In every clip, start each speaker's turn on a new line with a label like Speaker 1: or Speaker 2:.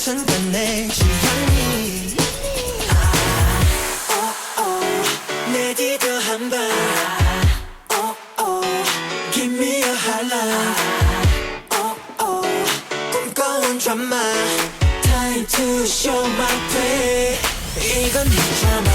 Speaker 1: 순간 내 취향이 내 뒤도 한번 Give me a highlight 꿈꿔온 drama Time to show my play 이건 네 드라마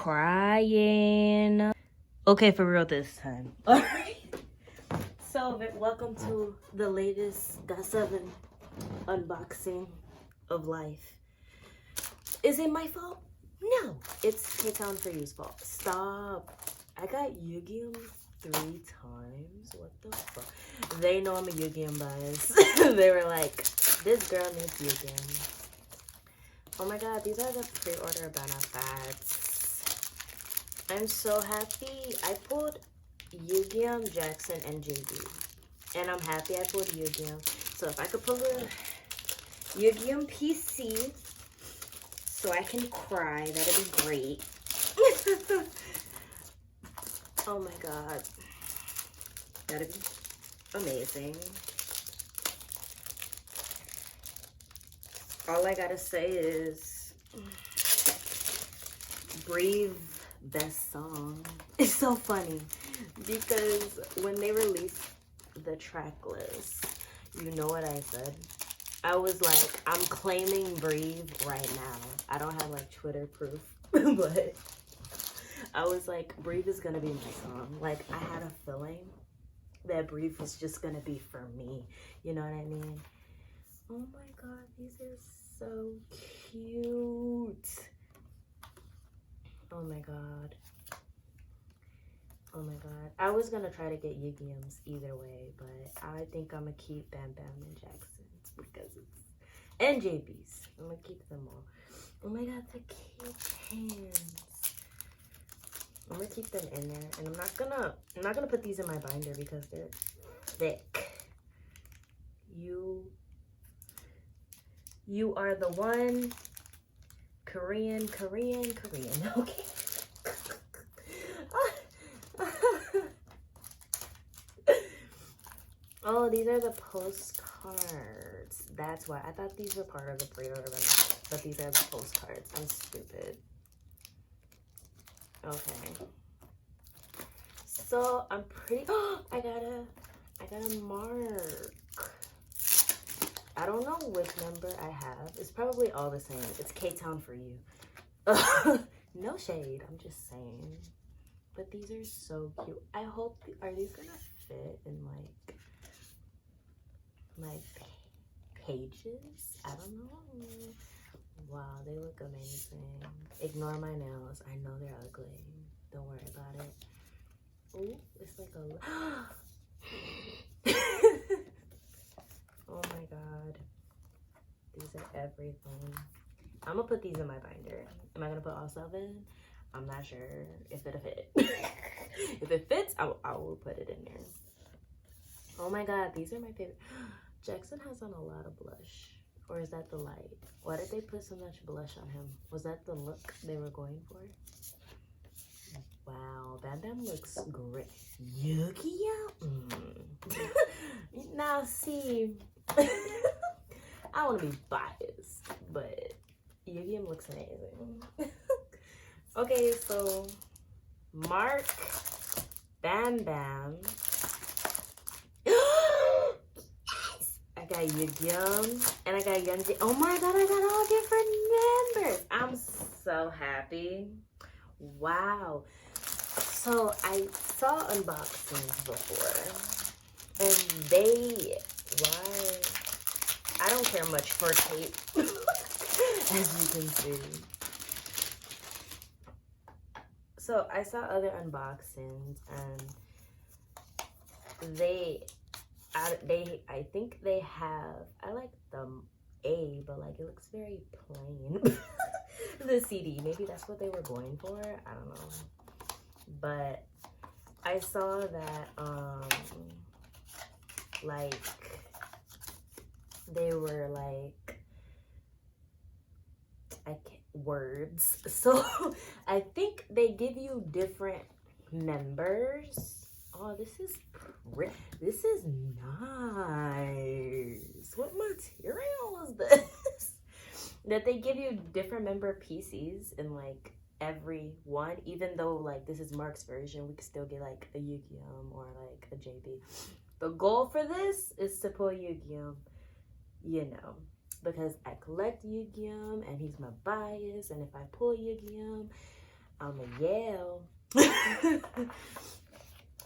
Speaker 2: Crying. Okay, for real this time. Alright. So, welcome to the latest GOT7 unboxing of life. Is it my fault? No. It's K-Town For You's fault. Stop. I got Yu-Gi-Oh 3 times. What the fuck? They know I'm a Yu-Gi-Oh bias. They were like, this girl needs Yu-Gi-Oh. Oh my god, these are the pre-order benefits. I'm so happy. I pulled Yu-Gi-Oh, Jackson, and JB. And I'm happy I pulled Yu-Gi-Oh. So if I could pull a Yu-Gi-Oh PC so I can cry, that'd be great. Oh my god. That'd be amazing. All I gotta say is Breathe, best song. It's so funny because when they released the track list, you know what I said? I was like, I'm claiming Breathe right now. I don't have like Twitter proof, but I was like, Breathe is gonna be my song. Like, I had a feeling that Breathe was just gonna be for me. You know what I mean? Oh my god, these are so cute. Oh my god. Oh my god. I was gonna try to get Yu-Gi-Oh's either way, but I think I'm gonna keep Bam Bam and Jackson's because it's, and JB's. I'm gonna keep them all. Oh my god, the keychains. I'm gonna keep them in there, and I'm not gonna put these in my binder because they're thick. You are the one. Korean. Okay. Oh, these are the postcards. That's why. I thought these were part of the pre-order, but these are the postcards. I'm stupid. Okay. So I'm pretty. I got a mark. I don't know which number I have. It's probably all the same. It's K-Town For You. No shade. I'm just saying. But these are so cute. I hope, are these gonna fit in like my pages? I don't know. Wow, they look amazing. Ignore my nails. I know they're ugly. Don't worry about it. Oh, it's like a... Oh my god. These are everything. I'm gonna put these in my binder. Am I gonna put all 7? I'm not sure if it'll fit. If it fits, I will put it in there. Oh my god, these are my favorite. Jackson has on a lot of blush. Or is that the light? Why did they put so much blush on him? Was that the look they were going for? Wow, Bam Bam looks great. Yu-Gi-Oh! Now see, I want to be biased, but Yu-Gi-Oh looks amazing. Okay, so Mark, Bam Bam. I got Yu-Gi-Oh and I got Yunji. Oh my god, I got all different members. I'm so happy. Wow. So I saw unboxings before, and I don't care much for tape, as you can see. So I saw other unboxings, and I think they have, I like the A, but like it looks very plain. The CD, maybe that's what they were going for, I don't know. But I saw that like they were like, words. So I think they give you different members. Oh, this is nice. What material is this? That they give you different member pieces in like every one, even though like this is Mark's version, we could still get like a Yu-Gi-Oh or like a JB. The goal for this is to pull Yu-Gi-Oh, you know, because I collect Yu-Gi-Oh and he's my bias, and if I pull Yu-Gi-Oh, I'ma yell.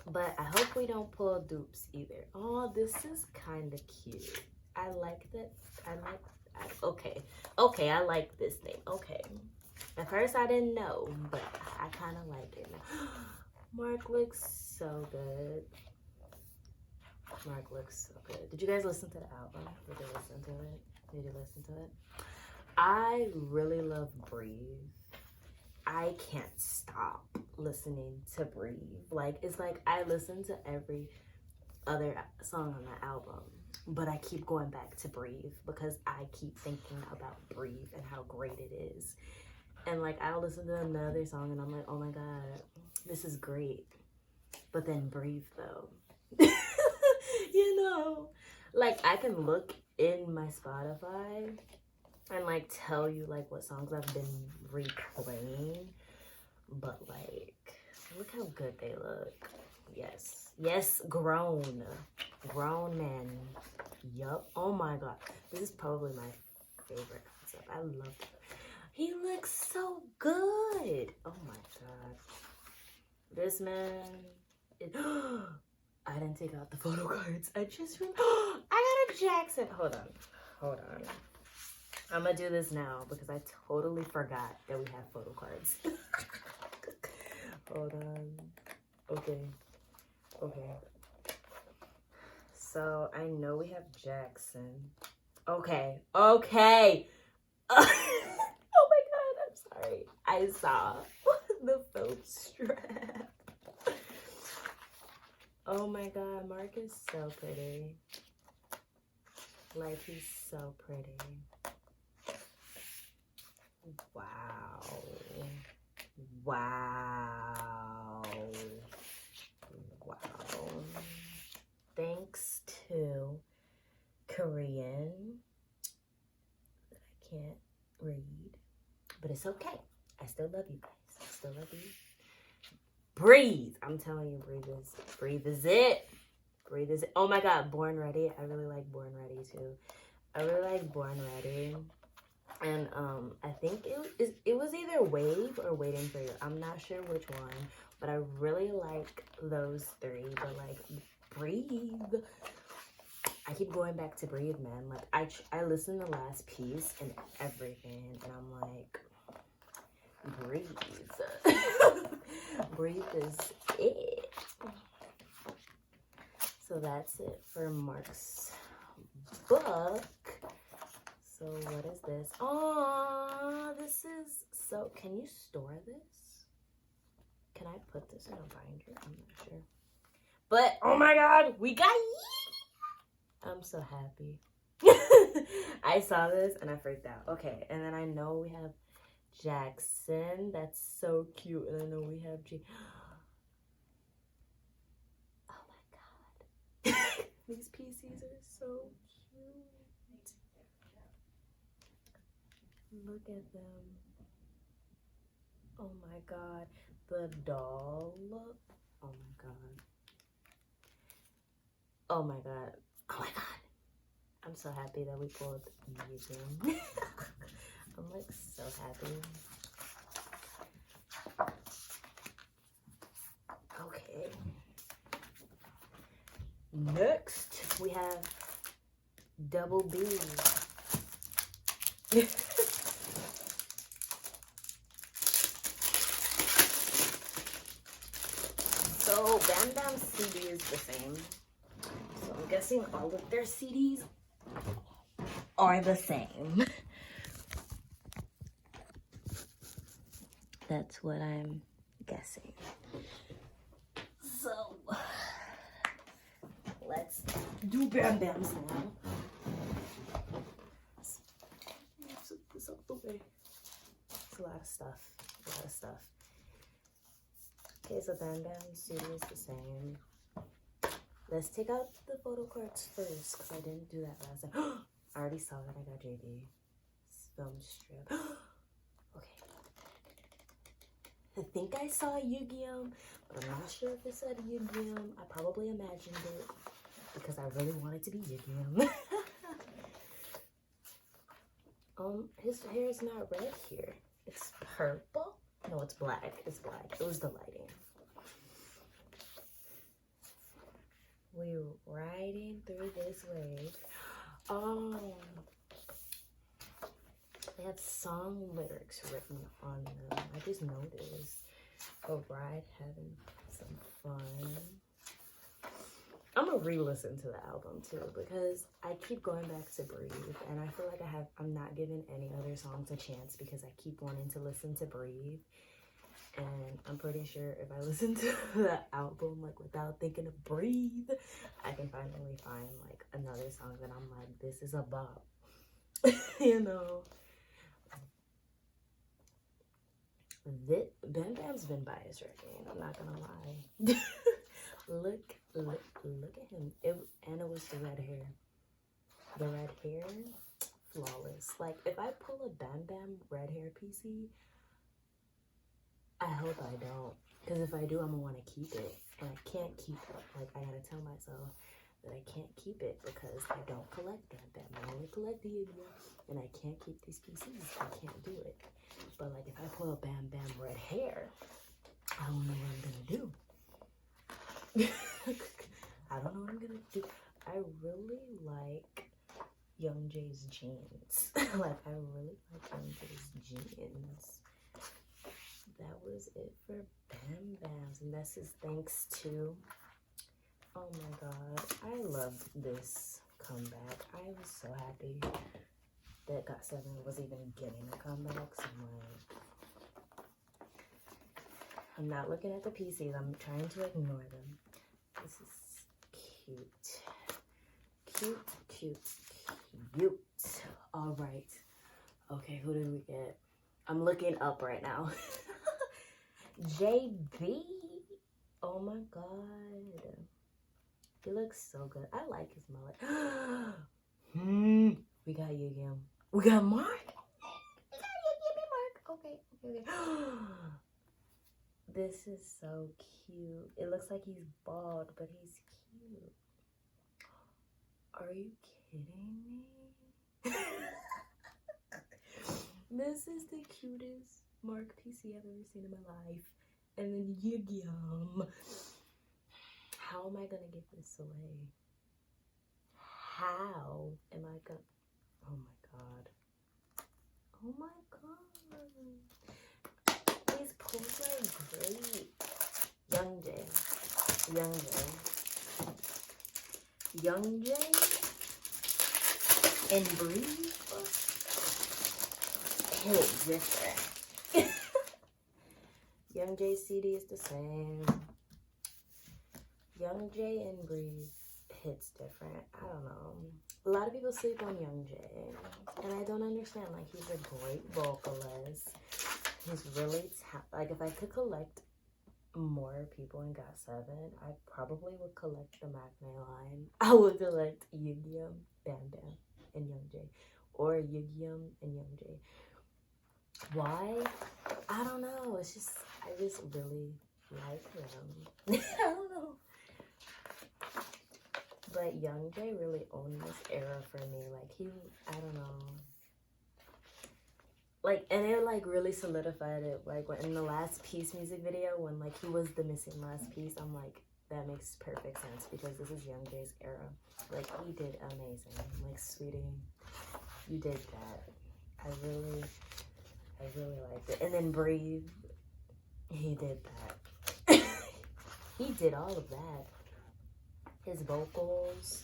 Speaker 2: But I hope we don't pull dupes either. Oh, this is kind of cute. I like that. Okay, I like this thing. Okay. At first I didn't know, but I kind of like it now. Mark looks so good. Mark looks so good. Did you guys listen to the album? Did you listen to it? Did you listen to it? I really love Breathe. I can't stop listening to Breathe. Like, it's like I listen to every other song on the album, but I keep going back to Breathe because I keep thinking about Breathe and how great it is. And like, I'll listen to another song and I'm like, oh my God, this is great. But then Breathe though. You know, like I can look in my Spotify and like tell you like what songs I've been replaying, but like look how good they look. Yes, grown man. Yup. Oh my God, this is probably my favorite concept. I love it. He looks so good. Oh my God, this man is I didn't take out the photo cards. I just I got a Jackson. Hold on. I'm gonna do this now because I totally forgot that we have photo cards. Hold on. Okay. So I know we have Jackson. Okay. Oh my God, I'm sorry. I saw the faux strap. Oh my God, Mark is so pretty. Like, he's so pretty. Wow. Thanks to Korean that I can't read, but it's okay. I still love you guys. I still love you. Breathe. I'm telling you, breathe is it. Breathe is it. Oh my God, Born Ready. I really like Born Ready too. I really like Born Ready. And I think it was either Wave or Waiting for You. I'm not sure which one, but I really like those three. But like Breathe, I keep going back to Breathe, man. Like I listened to Last Piece and everything, and I'm like, Breathe. Breathe is it. So that's it for Mark's book. So what is this? Oh, this is so, can you store this? Can I put this in a binder? I'm not sure. But oh my God, we got Yee! I'm so happy. I saw this and I freaked out. Okay, and then I know we have Jackson. That's so cute. And I know we have oh my God. These PCs are so cute. Look at them. Oh my God. The doll look. Oh my God. Oh my God. Oh my God. I'm so happy that we pulled Museum. I'm like so happy. Okay. Next, we have Double B. So Bam Bam's CD is the same. So I'm guessing all of their CDs are the same. That's what I'm guessing. So let's do Bam Bam's now. Okay. It's a lot of stuff. A lot of stuff. Okay, so Bam Bam's CD is the same. Let's take out the photo cards first, because I didn't do that last time. I already saw that I got JD. Film strip. Okay. I think I saw Yu-Gi-Oh! But I'm not sure if it said Yu-Gi-Oh! I probably imagined it because I really wanted to be Yu-Gi-Oh! His hair is not red here. It's purple? No, it's black. It's black. It was the lighting. We riding through this wave. Oh. They have song lyrics written on them. I just noticed. A ride having some fun. I'm gonna re-listen to the album too because I keep going back to Breathe and I feel like I'm not giving any other songs a chance because I keep wanting to listen to Breathe. And I'm pretty sure if I listen to the album like without thinking of Breathe, I can finally find like another song that I'm like, this is a bop. You know. Bam Bam's been biased wrecking, I'm not gonna lie. look at him. And it was the red hair. The red hair, flawless. Like if I pull a Bam Bam red hair PC, I hope I don't. Because if I do, I'm gonna want to keep it. And I can't keep it. Like I gotta tell myself that I can't keep it because I don't collect Bam Bam. I only collect the Yu-Gi-Oh! And I can't keep these PCs. I can't do it. But like if I pull a Bam Bam red hair, I don't know what I'm gonna do. I don't know what I'm gonna do. I really like Young Jay's jeans. Like I really like Young Jay's jeans. That was it for Bam Bams, and this is thanks to, oh my god, I love this comeback. I was so happy that GOT7 was even getting a comeback. So I'm not looking at the PCs, I'm trying to ignore them. This is cute. Cute. All right. Okay, who did we get? I'm looking up right now. JB. Oh my god. He looks so good. I like his mullet. We got Yu-Gi-Oh! We got Mark. We got Yu-Gi-Oh! Mark. Okay. This is so cute. It looks like he's bald, but he's cute. Are you kidding me? This is the cutest Mark PC I've ever seen in my life. And then Yu-Gi-Oh! How am I gonna give this away? How am I gonna? Oh my god. Oh my god. These pulls are great. Young Jay and Breathe hit different. Young Jay CD is the same. Young Jay and Breathe hits different. I don't know. A lot of people sleep on Young Jay, and I don't understand. Like, he's a great vocalist. He's really like, if I could collect more people in GOT7, I probably would collect the Maknae line. I would collect Yu-Gi-Oh! Bam Bam and Young Jay, or Yu-Gi-Oh! And Young Jay. Why? I don't know. It's just, I just really like them. I don't know. But Young Jay really owned this era for me. Like, he, I don't know. Like, and it, like, really solidified it. Like, when, in the last Piece music video, when, like, he was the missing last piece, I'm like, that makes perfect sense because this is Young Jay's era. Like, he did amazing. Like, sweetie, you did that. I really liked it. And then Breathe, he did that. He did all of that. His vocals,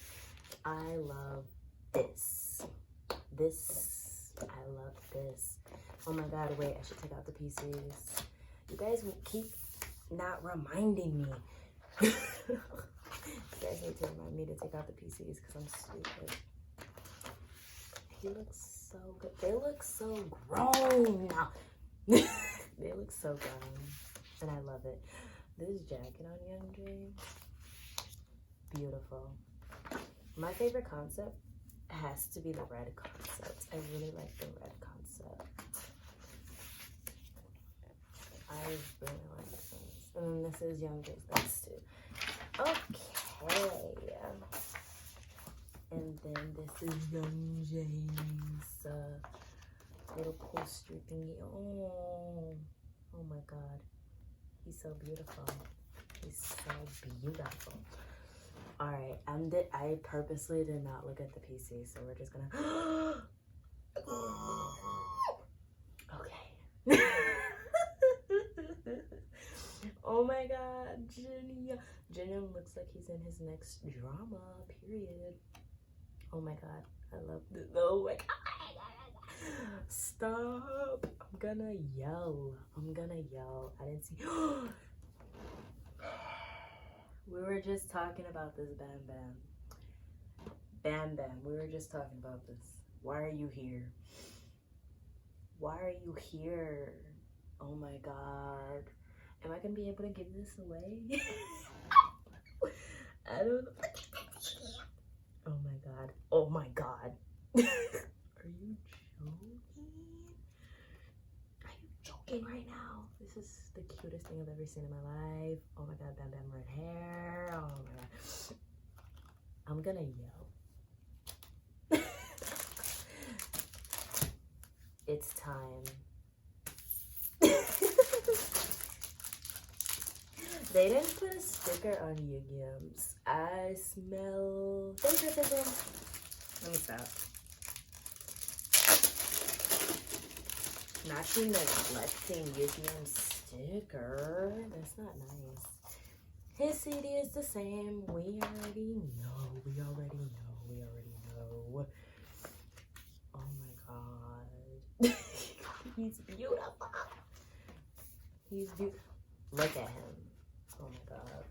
Speaker 2: I love this. I love this. Oh my god, wait, I should take out the PCs. You guys keep not reminding me. You guys need to remind me to take out the PCs because I'm stupid. He looks so good. They look so grown now. They look so grown. And I love it. This jacket on Young Jay, beautiful. My favorite concept has to be the red concept. I really like the red concept. I really like this. And then this is Young Jay's best too. Okay. And then this is Young Jay's little poster thingy. Oh my God. He's so beautiful. He's so beautiful. All right, I purposely did not look at the PC, so we're just gonna. Okay. Oh my God, Jin looks like he's in his next drama. Period. Oh my God, I love this. Oh my God. Stop. I'm gonna yell. I didn't see. We were just talking about this, Bam Bam. Bam Bam, we were just talking about this. Why are you here? Why are you here? Oh my God. Am I gonna be able to give this away? I don't know. Oh my God. Oh my God. Are you joking? Are you joking right now? This is the cutest thing I've ever seen in my life. Oh my God, Bam Bam red hair. Oh my God. I'm gonna yell. It's time. They didn't put a sticker on Yugyeom's. I smell favoritism. Let me stop. Not you neglecting Yugyeom's sticker. That's not nice. His CD is the same. We already know. Oh my God. He's beautiful. Look at him. Oh my God.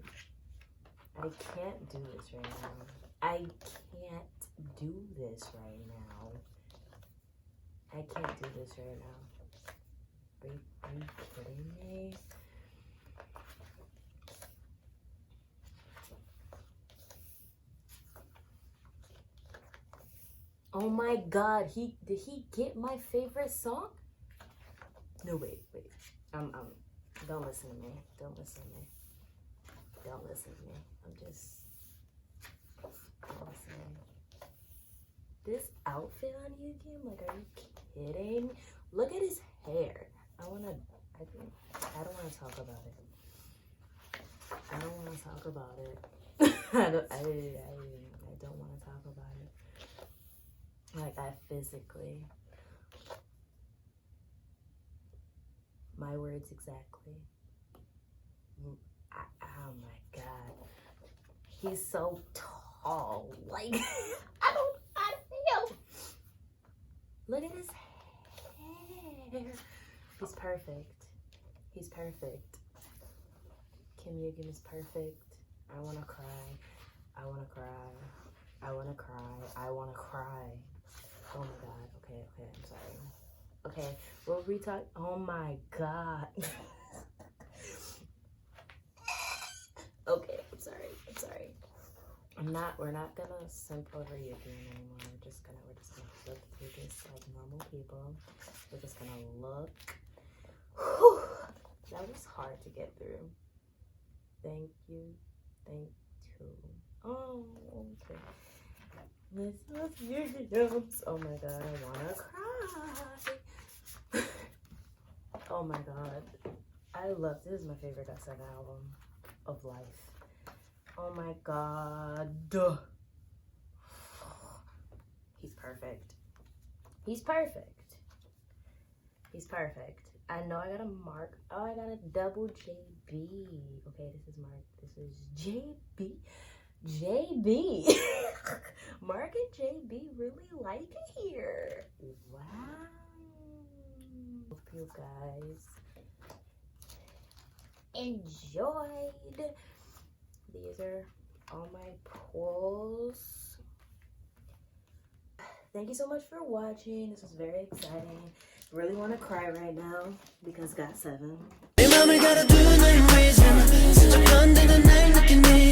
Speaker 2: I can't do this right now. I can't do this right now. Are you kidding me? Oh my God, did he get my favorite song? No, wait. Don't listen to me. Don't listen to me. Don't listen to me. Don't listen to me. This outfit on YouTube, like, are you kidding? Look at his hair. I don't want to talk about it. I don't want to talk about it. I don't want to talk about it. Like, I physically. My words exactly. Oh my God. He's so tall. Like, I feel. Look at his hair. He's perfect. Kim Yugyeom is perfect. I want to cry. Oh my God. Okay, I'm sorry. Okay, we'll retalk. Oh my God. Okay, I'm sorry. We're not gonna simp over Yugyeom anymore. We're just gonna flip through this like normal people. We're just gonna look. Whew. That was hard to get through. Thank you. Oh, okay. This was Yugyeom's. Oh my God, I wanna cry. Oh my God. This is my favorite GOT7 album of life. Oh my God. He's perfect. I know I got a mark. Oh, I got a double JB. Okay, this is Mark. This is JB. Mark and JB really like it here. Wow. Hope you guys enjoyed. These are all my pulls. thank you so much for watching. This was very exciting. Really want to cry right now because GOT7.
Speaker 1: 내 맘을 가둬두는 reason. 슬쩍 건드는 날 느끼니